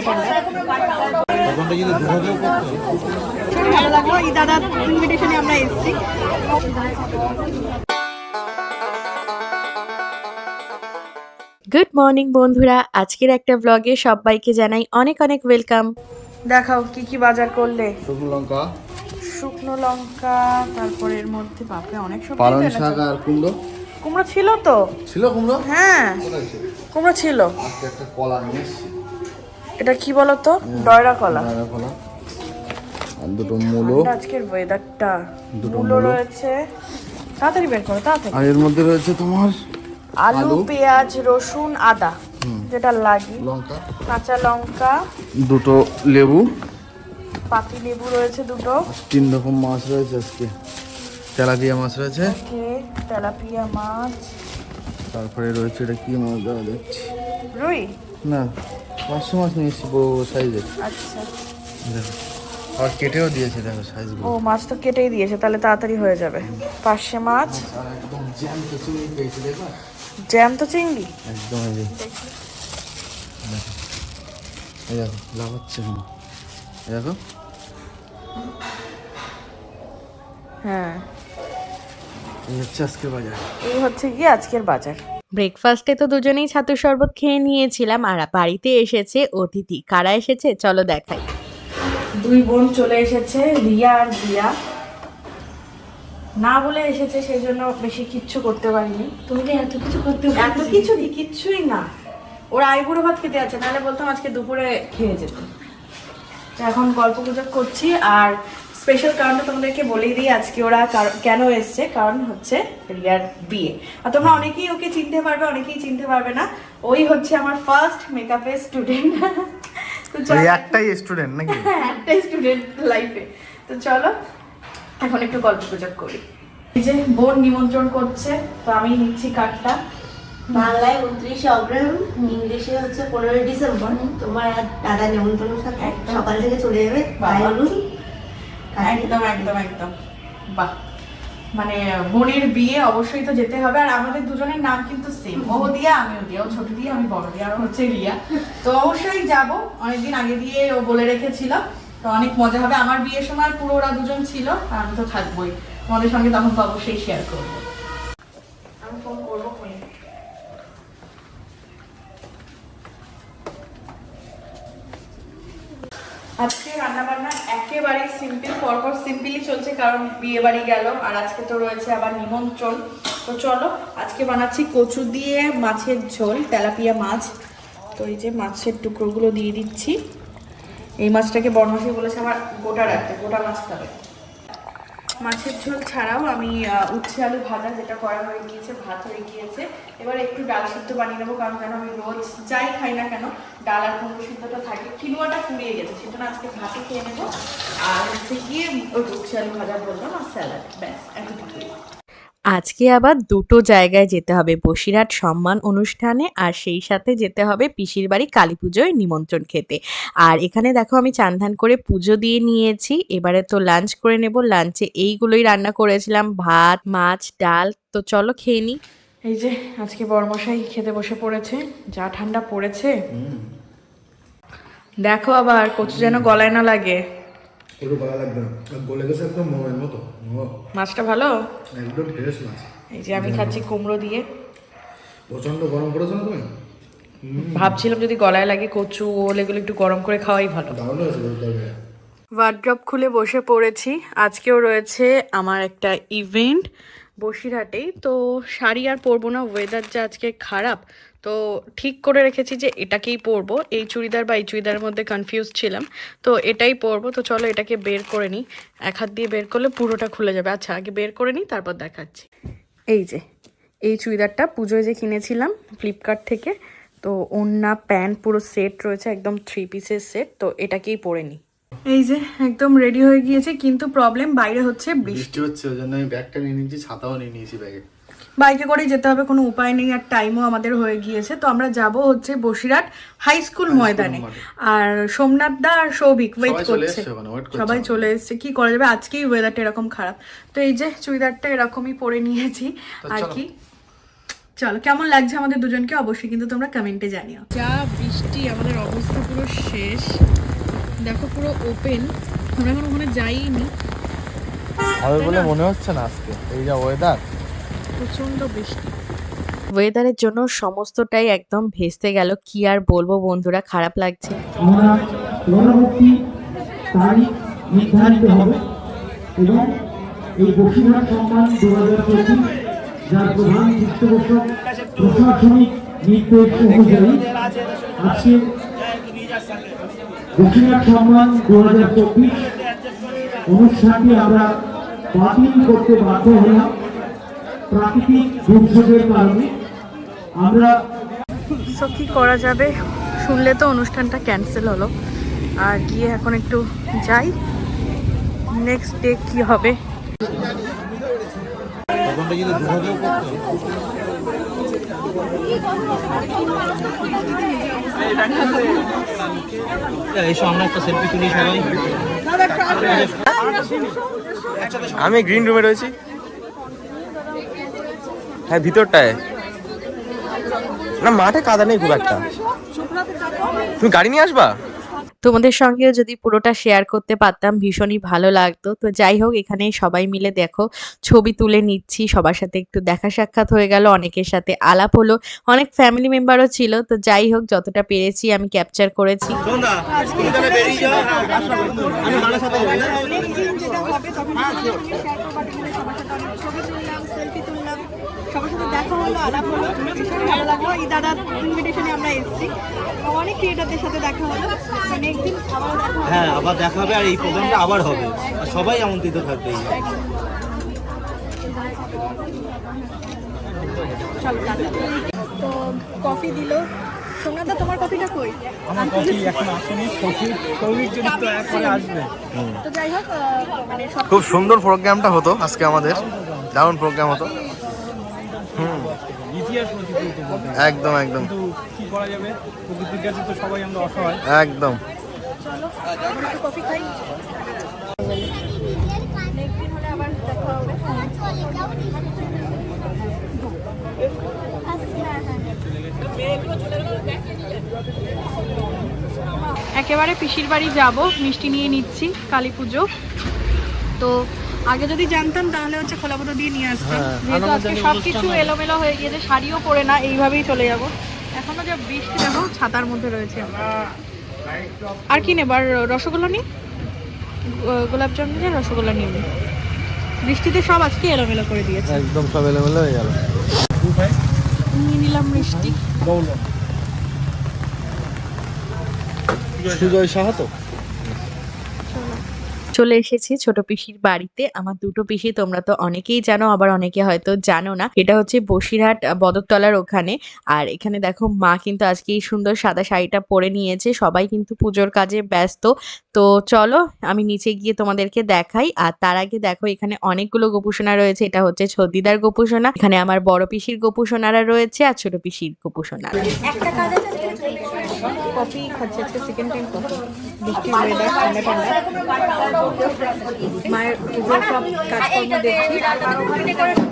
ভালো লাগলো এই দাদার ইনভিটেশনে আমরা এসেছি। গুড মর্নিং বন্ধুরা, আজকের একটা ব্লগে সবাইকে জানাই অনেক অনেক ওয়েলকাম। দেখাও কি কি বাজার করলে। শুকনো লঙ্কা, শুকনো লঙ্কা, তারপরে এর মধ্যে বাপরে অনেক সবজি পালং এনেছো। শাক আর কুমড়ো কুমড়ো ছিল তো? ছিল কুমড়ো? হ্যাঁ কোথায় ছিল? কুমড়ো ছিল। আজকে একটা কলা নিয়ে এসেছি। এটা কি বলতো? ডয়রা কলা। ডায়রা কলা আর দুটো মূলো। ঠান্ডা আজকের ওয়েদারটা। দুটো মূলো মূলো। রয়েছে, তাড়াতাড়ি বের করো তাড়াতাড়ি। আর এর মধ্যে রয়েছে তোমার আলু, পেঁয়াজ, রসুন, আদা যেটা লাগে, লঙ্কা, কাঁচা লঙ্কা, দুটো লেবু, পাতি লেবু রয়েছে দুটো, 3 রকম মাছ রয়েছে আজকে। তেলাপিয়া মাছ রয়েছে, তেলাপিয়া মাছ, তারপরে রয়েছে এটা কি মাছ দেওয়া দেখছি রুই না, পাঁচশো মাছ নিয়ে এসেছি বড় বড় সাইজের। আচ্ছা। দেখো আর কেটেও দিয়েছে, দেখো সাইজগুলো। ও মাছ তো কেটেই দিয়েছে, তাহলে তাড়াতাড়ি হয়ে যাবে। পার্শে মাছ, আর একদম জ্যান্ত চিংড়ি পেয়েছি, দেখো জ্যান্ত চিংড়ি একদম। এই দেখো লাভ হচ্ছে কেন, দেখো। হ্যাঁ এই হচ্ছে আজকের বাজার। এই হচ্ছে গিয়ে আজকের বাজার। ব্রেকফাস্টে তো দুজনেই ছাতুর শরবত খেয়ে নিয়েছিলাম, আর বাড়িতে এসেছে অতিথি। কারা এসেছে চলো দেখাই। দুই বোন চলে এসেছে, রিয়া আর দিয়া। না বলে এসেছে, সেই জন্য বেশি কিচ্ছু করতে পারিনি। তুমি যে এত কিছু করতে, এত কিছু কি? কিচ্ছুই না। ওরা আইবুড়ো ভাত খেতে আছে, নাহলে বলতাম আজকে দুপুরে খেয়ে যেত। তো এখন গল্প গুজব করছি। আর স্পেশাল কারণটা তোমাদেরকে বলেই দিই, আজকে ওরা কেন এসছে। কারণ হচ্ছে রিয়ার বিয়ে। আর তোমরা অনেকেই ওকে চিনতে পারবে, অনেকেই চিনতে পারবে না। ওই হচ্ছে আমার ফার্স্ট মেকআপের স্টুডেন্ট। একটাই স্টুডেন্ট নাকি? একটাই স্টুডেন্ট লাইফে। তো চলো এখন একটু গল্প গুজব করি। এই যে বোন নিমন্ত্রণ করছে, তো আমি নিচ্ছি কার্ডটা। বাংলায় 29শে অগ্রহায়ণ, ইংলিশে হচ্ছে 15 ডিসেম্বর। তোমার আর দাদা নেমন্তন্ন সকাল থেকে চলে যাবে। তাই বলুন একদম একদম একদম। বাহ, মানে বোনের বিয়ে অবশ্যই তো যেতে হবে। আর আমাদের দুজনের নাম কিন্তু সেম, ও দিয়া আমিও দিয়া, ও ছোট দিয়া আমি বড় দিয়া, আর হচ্ছে রিয়া। তো অবশ্যই যাব, অনেকদিন আগে দিয়ে ও বলে রেখেছিল। তো অনেক মজা হবে। আমার বিয়ের সময় পুরো ওরা দুজন ছিল, আর আমি তো থাকবোই তোমাদের সঙ্গে, তখন তো অবশ্যই শেয়ার করবো। আমি ফোন করবো। আজকে রান্না বান্না একেবারে সিম্পল, পরপর সিম্পলই চলছে, কারণ বিয়ে বাড়ি গেল আর আজকে তো রয়েছে আবার নিমন্ত্রণ। তো চলো আজকে বানাচ্ছি কচু দিয়ে মাছের ঝোল, তেলাপিয়া মাছ। তো এই যে মাছের টুকরোগুলো দিয়ে দিচ্ছি। এই মাছটাকে বর্ণমাসি বলেছে আমার গোটা রাখতে, গোটা মাছ খাবে। মাছের ঝোল ছাড়াও আমি উচ্ছে আলু ভাজা যেটা করা হয়ে গিয়েছে, ভাত হয়ে গিয়েছে। এবার একটু ডাল সিদ্ধ বানিয়ে নেবো, কারণ যেন আমি রোজ যাই খাই না কেন ডাল আর কুমড়ো সিদ্ধটা থাকে। কিনুয়াটা ফুরিয়ে গেছে, সেজন্য আজকে ভাতে খেয়ে নেবো। আর হচ্ছে গিয়ে ওই উচ্ছে আলু ভাজা বললাম, আর স্যালাড, ব্যাস এতটুকুই। আজকে আবার দুটো জায়গায় যেতে হবে, বসিরহাট সম্মান অনুষ্ঠানে, আর সেই সাথে যেতে হবে পিসির বাড়ি কালী পুজোয় নিমন্ত্রণ খেতে। আর এখানে দেখো আমি চান করে পুজো দিয়ে নিয়েছি, এবারে তো লাঞ্চ করে নেব। লাঞ্চে এইগুলোই রান্না করেছিলাম, ভাত, মাছ, ডাল। তো চলো খেয়ে নিই। এই যে আজকে বড়মশাই খেতে বসে পড়েছে, যা ঠান্ডা পড়েছে। দেখো আবার কচু যেন গলায় না লাগে। একটু গলা লাগবে না, গলে গেছে একদম মোমের মতো। মাছটা ভালো, একদম ফ্রেশ মাছ। এই যে আমি খাচ্ছি কুমড়ো দিয়ে। প্রচন্ড গরম পড়েছে না তুমি? ভাবছিলাম যদি গলায় লাগে কচু ওল এগুলো একটু গরম করে খাওয়াই ভালো। দারুণ হয়েছে তরকারি। ওয়ার্ড্রপ খুলে বসে পড়েছি। আজকেও রয়েছে আমার একটা ইভেন্ট বসিরহাটেই। তো শাড়ি আর পরবো না, ওয়েদার যা আজকে খারাপ। তো ঠিক করে রেখেছি যে এটাকেই পরবো। এই চুড়িদার বা এই চুড়িদারের মধ্যে কনফিউজ ছিলাম, তো এটাই পরবো। তো চলো এটাকে বের করে নিই, এক হাত দিয়ে বের করলে পুরোটা খুলে যাবে। আচ্ছা আগে বের করে নিই, তারপর দেখাচ্ছি। এই যে এই চুড়িদারটা পুজোয় যে কিনেছিলাম ফ্লিপকার্ট থেকে, তো ওড়না প্যান্ট পুরো সেট রয়েছে, একদম 3 পিসের সেট। তো এটাকেই পরে নিই। এই যে একদম রেডি হয়ে গিয়েছে, কিন্তু প্রবলেম বাইরে হচ্ছে বৃষ্টি হচ্ছে, ওই জন্য আমি ব্যাগটা নিয়ে নিয়েছি, ছাতাও নিয়ে নিয়েছি ব্যাগে। বাইকে করেই যেতে হবে, কোনো উপায় নেই। আর টাইমও আমাদের হয়ে গিয়েছে। তো আমরা যাব হচ্ছে বসিরহাট হাই স্কুল ময়দানে। আর সোমনাথ দা আর সৌভিক ওয়েট করছে, সবাই চলে এসছে। কি করা যাবে, আজকেই ওয়েদারটা এরকম খারাপ। তো এই যে চুড়িদারটা এরকমই পরে নিয়েছি আর কি। চলো কেমন লাগছে আমাদের দুজনকে অবশ্যই কিন্তু তোমরা কমেন্টে জানিও। যা বৃষ্টি, আমাদের অবস্থা পুরো শেষ। দেখো পুরো ওপেন, আমরা এখন ওখানে যাইনি। হবে বলে মনে হচ্ছে না আজকে, এই যা ওয়েদার। প্রচন্ড বৃষ্টি। ওয়েদারের জন্য সমস্তটাই একদম ভেস্তে গেল, কি আর বলবো বন্ধুরা, খারাপ লাগছে। আমরা পরবর্তী তারিখ নির্ধারিত হবে এবং এই বসিরহাট সম্মান 2024 যার প্রধান পৃষ্ঠপোষক প্রশাসনিক নির্দেশ অনুযায়ী আজকে বসিরহাট সম্মান 2024 অনুষ্ঠানটি আমরা বাতিল করতে বাধ্য হলাম প্রাকৃতিক দুর্যোগের কারণে। আমরা সো কি করা যাবে, শুনলে তো অনুষ্ঠানটা ক্যান্সেল হলো। আর গিয়ে এখন একটু যাই, নেক্সট ডে কি হবে। আমি গ্রিন রুমে রয়েছি। হ্যাঁ ভিতরটায় না, মাঠে কাদা নেই খুব একটা। তুমি গাড়ি নিয়ে আসবা? তোমাদের সঙ্গেও যদি পুরোটা শেয়ার করতে পারতাম ভীষণই ভালো লাগতো। তো যাই হোক, এখানে সবাই মিলে দেখো ছবি তুলে নিচ্ছি, সবার সাথে একটু দেখা সাক্ষাৎ হয়ে গেল, অনেকের সাথে আলাপ হলো, অনেক ফ্যামিলি মেম্বারও ছিল। তো যাই হোক, যতটা পেরেছি আমি ক্যাপচার করেছি। সবার সাথে দেখা হলো, আলাপ হলো, ভীষণ ভালো লাগলো। এই দাদার ইনভিটেশনে আমরা এসেছি, অনেক ক্রিয়েটারদের সাথে দেখা হলো। নেক্সট দিন আবার দেখা হবে। হ্যাঁ আবার দেখা হবে, আর এই প্রোগ্রামটা আবার হবে, আর সবাই আমন্ত্রিত থাকবে। চলো টাটা। তো কফি দিল সোমনাথ দা, তোমার কফিটা কই? আমার কফি এখন আসেনি, সৌভিক যদি তো একবারে আসবে। তো যাই হোক, মানে সব খুব সুন্দর প্রোগ্রামটা হতো আজকে আমাদের, দারুণ প্রোগ্রাম হতো। ইতিহাস রচিত বলতে হবে। একদম একদম কিন্তু কি করা যাবে, প্রকৃতির কাছে তো সবাই আমরা অসহায়। একদম। চলো আমরা একটু কফি খাই, নেক্সট দিন হলে আবার দেখা হবে। একেবারে পিসির বাড়ি যাব, মিষ্টি নিয়ে নিচ্ছি, কালী পুজো। তো আগে যদি জানতাম তাহলে হচ্ছে খোলাপতো দিয়ে নিয়ে আসতাম, যেহেতু আজকে সবকিছু এলোমেলো হয়ে গিয়েছে, শাড়িও পরে না, এইভাবেই চলে যাব। এখনো যা বৃষ্টি দেখো, ছাতার মধ্যে রয়েছে। আর কি নেবার, রসগোল্লা নিই, গোলাপ জামুন নিয়ে রসগোল্লা নিয়ে নিই। বৃষ্টিতে সব আজকে এলোমেলো করে দিয়েছে। একদম সব এলোমেলো হয়ে গেল। নিয়ে নিলাম মিষ্টি। সুজয় সাহা তো চলে এসেছি ছোট পিসির বাড়িতে। আমার দুটো পিসি তোমরা তো অনেকেই জানো, আবার অনেকে হয়তো জানো না। এটা হচ্ছে বসিরহাট বদরতলার ওখানে। আর এখানে দেখো মা কিন্তু আজকে এই সুন্দর সাদা শাড়িটা পরে নিয়েছে, সবাই কিন্তু পুজোর কাজে ব্যস্ত। তো চলো আমি নিচে গিয়ে তোমাদেরকে দেখাই। আর তার আগে দেখো এখানে অনেকগুলো গোপুসোনা রয়েছে। এটা হচ্ছে ছদ্দিদার গোপুসোনা, এখানে আমার বড় পিসির গোপুসোনারা রয়েছে আর ছোট পিসির গোপুসোনা। কফি খাচ্ছি আজকে, সেকেন্ড টাইম কফি। বৃষ্টির ওয়েদার, ঠান্ডা ঠান্ডা। মায়ের পুজোর সব কাজকর্ম দেখছি, আর ভালোই লাগছে।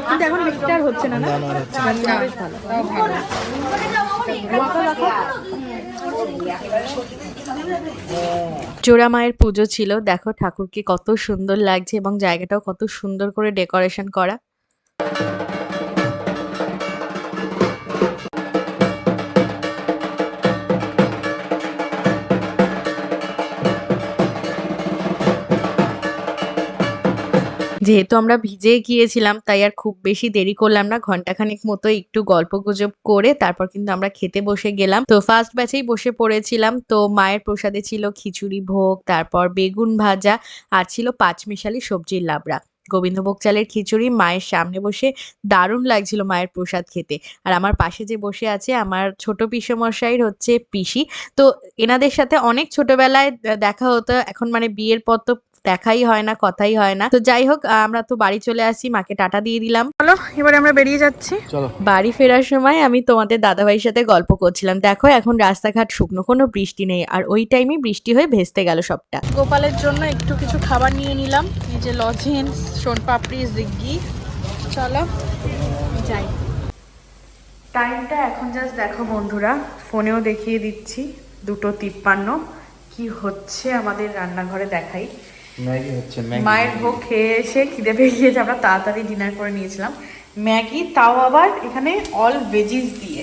কিন্তু এখন বৃষ্টিটা আর হচ্ছে না, না বেশ ভালো। জোড়া মায়ের পুজো ছিল, দেখো ঠাকুরকে কত সুন্দর লাগছে এবং জায়গাটাও কত সুন্দর করে ডেকোরেশন করা। যেহেতু আমরা ভিজে গিয়েছিলাম তাই আর খুব বেশি দেরি করলাম না, ঘন্টাখানেক মতো একটু গল্প গুজব করে তারপর কিন্তু আমরা খেতে বসে গেলাম। তো ফার্স্ট ব্যাচেই বসে পড়েছিলাম। তো মায়ের প্রসাদে ছিল খিচুড়ি ভোগ, তারপর বেগুন ভাজা, আর ছিল পাঁচমিশালি সবজির লাবড়া। গোবিন্দভোগ চালের খিচুড়ি মায়ের সামনে বসে দারুণ লাগছিল মায়ের প্রসাদ খেতে। আর আমার পাশে যে বসে আছে আমার ছোট পিসেমশাইর হচ্ছে পিসি। তো এনাদের সাথে অনেক ছোটবেলায় দেখা হতো, এখন মানে বিয়ের পর তো দেখাই হয় না, কথাই হয় না। তো যাই হোক, আমরা তো বাড়ি চলে আসি, মাকে টাটা দিয়ে দিলাম। চলো এবারে আমরা বেরিয়ে যাচ্ছি। চলো। বাড়ি ফেরার সময় আমি তোমাদের দাদাভাইয়ের সাথে গল্প করছিলাম, দেখো এখন রাস্তাঘাট শুকনো, কোনো বৃষ্টি নেই, আর ওই টাইমে বৃষ্টি হয়ে ভেস্তে গেল সবটা। গোপালের জন্য একটু কিছু খাবার নিয়ে নিলাম, এই যে লজেন্স, সোনপাপড়ি, জিগ্গি, চলো যাই। টাইমটা এখন জাস্ট দেখো বন্ধুরা, ফোনেও দেখিয়ে দিচ্ছি 2:53। কি হচ্ছে আমাদের রান্নাঘরে দেখাই। ম্যাগি হচ্ছে মায়ের ভোগ খেয়ে এসে খিদে পেয়ে গিয়েছে, আমরা তাড়াতাড়ি ডিনার করে নিয়েছিলাম। ম্যাগি, তাও আবার এখানে অল ভেজিস দিয়ে,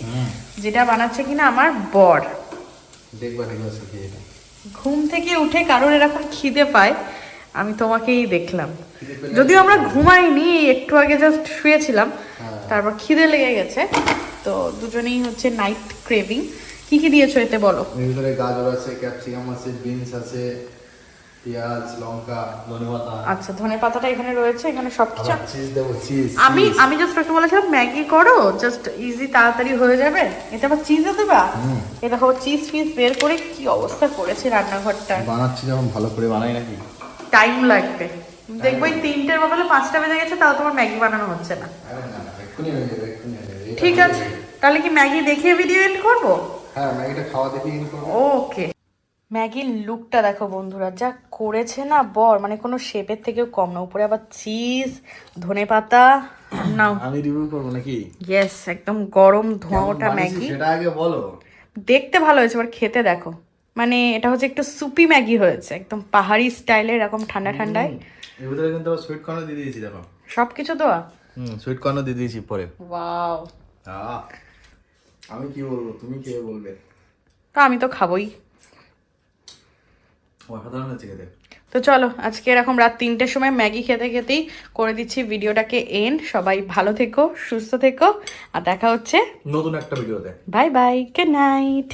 যেটা বানাচ্ছে কিনা আমার বর। দেখবা শিখে এটা। ঘুম থেকে উঠে কারোর এরকম খিদে পায়, আমি তোমাকেই দেখলাম। যদিও আমরা ঘুমাইনি, একটু আগে জাস্ট শুয়েছিলাম, তারপর খিদে লেগে গেছে, তো দুজনেই হচ্ছে নাইট ক্রেভিং। কি কি দিয়েছো এতে বলো? এর ভিতরে গাজর আছে, ক্যাপসিকাম আছে, বিনস আছে, পেঁয়াজ, লঙ্কা, ধনেপাতা। আচ্ছা, ধনে পাতাটা এখানে রয়েছে, এখানে সবকিছু। চিজ দেবো, চিজ। আমি জাস্ট একটু বলেছিলাম ম্যাগি করো, জাস্ট ইজি, তাড়াতাড়ি হয়ে যাবে। এটা আবার চিজও দেবা? এটা দেখো চিজ ফিজ বের করে কি অবস্থা করেছে রান্নাঘরটা। বানাচ্ছি যখন ভালো করে বানাই নাকি? টাইম লাগবে, দেখবো এই 3টের বদলে 5টা বেজে গেছে, তাও তোমার ম্যাগি বানানো হচ্ছে না। আরে না না, এক্ষুনি হয়ে যাবে, এক্ষুনি হয়ে যাবে। ঠিক আছে, তাহলে কি ম্যাগি দেখিয়ে ভিডিও এন্ড করবো? হ্যাঁ, ম্যাগিটা খাওয়া দেখি ইন করবো। ওকে। ম্যাগির লুকটা দেখো বন্ধুরা, যা করেছে না বর, মানে কোনো শেপের থেকেও কম না। উপরে আবার চিজ, ধনেপাতা, নাও। আমি রিভিউ করবো নাকি? ইয়েস, একদম গরম ধোঁয়া ওঠা কেমন বানিয়েছি ম্যাগি। সেটা আগে বলো। দেখতে ভালো হয়েছে, এবার খেতে দেখো। মানে এটা হচ্ছে একটু সুপি ম্যাগি হয়েছে, একদম পাহাড়ি স্টাইলের, এরকম ঠান্ডা ঠান্ডায়। এর ভিতরে কিন্তু সুইট কর্ন দিয়ে দিয়েছি, দেখো। সবকিছু দেওয়া। সুইট কর্ন দিয়ে দিয়েছি পরে। ওয়াও। আমি কি বলবো, তুমি কে বলবে? তো আমি তো খাবোই। অসাধারণ হচ্ছে খেতে। তো চলো, আজকে এরকম রাত 3টের সময় ম্যাগি খেতে খেতেই করে দিচ্ছি ভিডিওটাকে এন্ড। সবাই ভালো থেকো, সুস্থ থেকো, আর দেখা হচ্ছে নতুন একটা ভিডিওতে। Bye bye, good night.